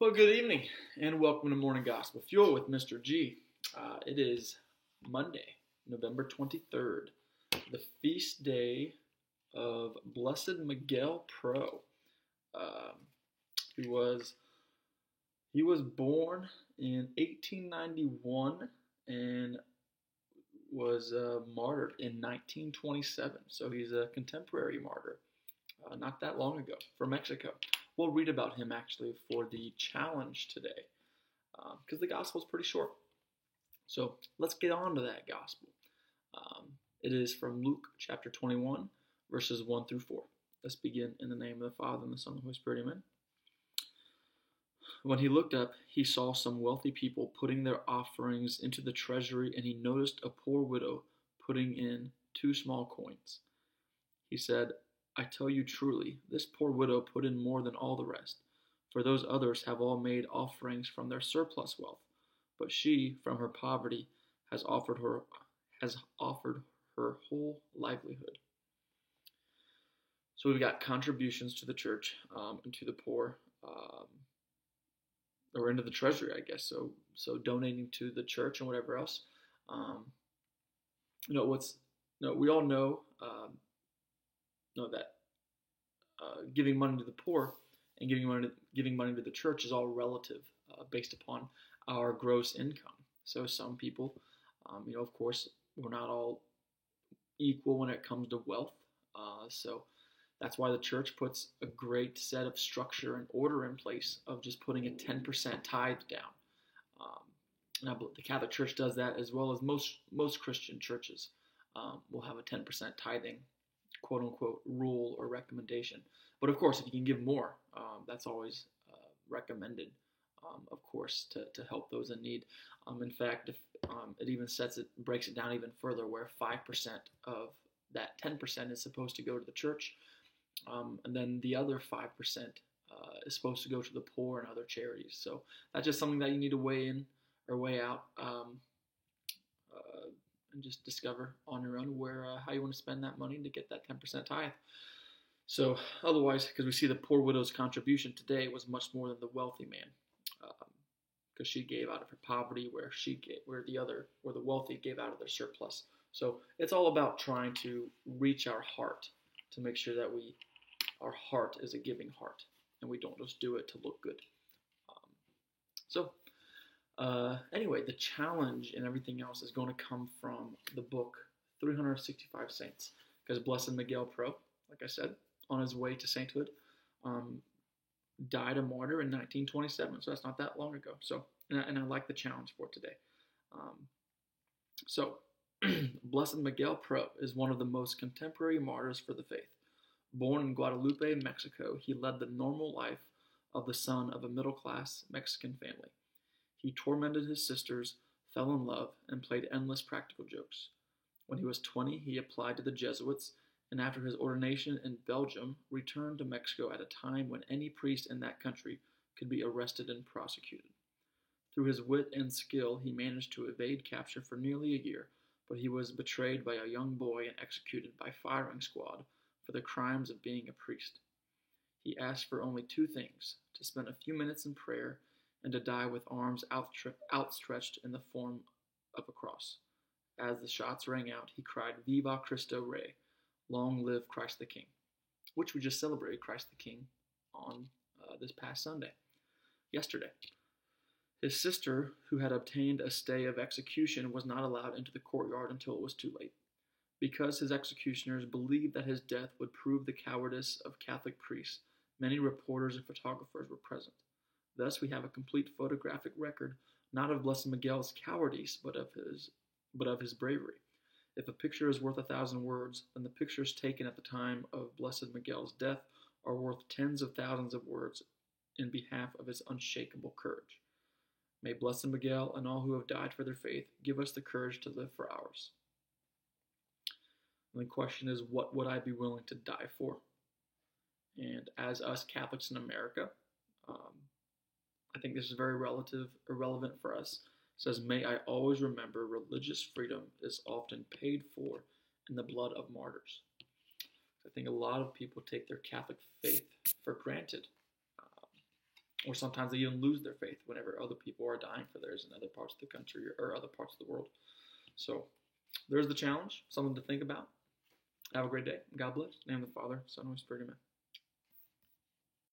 Well, good evening and welcome to Morning Gospel Fuel with Mr. G. It is Monday, November 23rd, the feast day of Blessed Miguel Pro. Um, he was he was born in 1891 and was martyred in 1927. So he's a contemporary martyr, not that long ago, for Mexico. We'll read about him actually for the challenge today because the gospel is pretty short. So let's get on to that gospel. Um, it is from Luke chapter 21, verses 1 through 4. Let's begin in the name of the Father, and the Son, and the Holy Spirit. Amen. When he looked up, he saw some wealthy people putting their offerings into the treasury, and he noticed a poor widow putting in 2 small coins. He said, I tell you truly, this poor widow put in more than all the rest, for those others have all made offerings from their surplus wealth, but she, from her poverty, has offered her whole livelihood. So we've got contributions to the church and to the poor, or into the treasury, I guess. So donating to the church and whatever else. Um, we all know that giving money to the poor and giving money to the church is all relative, based upon our gross income. So some people, of course, we're not all equal when it comes to wealth. So that's why the church puts a great set of structure and order in place of just putting a 10% tithe down. Now, the Catholic Church does that as well as most Christian churches will have a 10% tithing, quote unquote, rule or recommendation. But of course, if you can give more, that's always recommended, of course, to help those in need. In fact, if it even breaks it down even further, where 5% of that 10% is supposed to go to the church, and then the other 5% is supposed to go to the poor and other charities. So that's just something that you need to weigh in or weigh out, and just discover on your own how you want to spend that money to get that 10% tithe. So otherwise, because we see the poor widow's contribution today was much more than the wealthy man, because she gave out of her poverty, where the wealthy gave out of their surplus. So it's all about trying to reach our heart to make sure that our heart is a giving heart, and we don't just do it to look good. Anyway, the challenge and everything else is going to come from the book 365 Saints, because Blessed Miguel Pro, like I said, on his way to sainthood, died a martyr in 1927, so that's not that long ago. So, and I like the challenge for today. Blessed Miguel Pro is one of the most contemporary martyrs for the faith. Born in Guadalupe, Mexico, he led the normal life of the son of a middle-class Mexican family. He tormented his sisters, fell in love, and played endless practical jokes. When he was 20, he applied to the Jesuits, and after his ordination in Belgium, returned to Mexico at a time when any priest in that country could be arrested and prosecuted. Through his wit and skill, he managed to evade capture for nearly a year, but he was betrayed by a young boy and executed by firing squad for the crimes of being a priest. He asked for only 2 things: to spend a few minutes in prayer and to die with arms outstretched in the form of a cross. As the shots rang out, he cried, Viva Cristo Rey, long live Christ the King, which we just celebrated Christ the King on this past yesterday. His sister, who had obtained a stay of execution, was not allowed into the courtyard until it was too late. Because his executioners believed that his death would prove the cowardice of Catholic priests, many reporters and photographers were present. Thus, we have a complete photographic record, not of Blessed Miguel's cowardice, but of his bravery. If a picture is worth 1,000 words, then the pictures taken at the time of Blessed Miguel's death are worth tens of thousands of words in behalf of his unshakable courage. May Blessed Miguel and all who have died for their faith give us the courage to live for ours. And the question is, what would I be willing to die for? And as us Catholics in America, I think this is very irrelevant for us. It says, may I always remember religious freedom is often paid for in the blood of martyrs. I think a lot of people take their Catholic faith for granted. Or sometimes they even lose their faith whenever other people are dying for theirs in other parts of the country or other parts of the world. So there's the challenge, something to think about. Have a great day. God bless. In the name of the Father, Son, and Holy Spirit. Amen.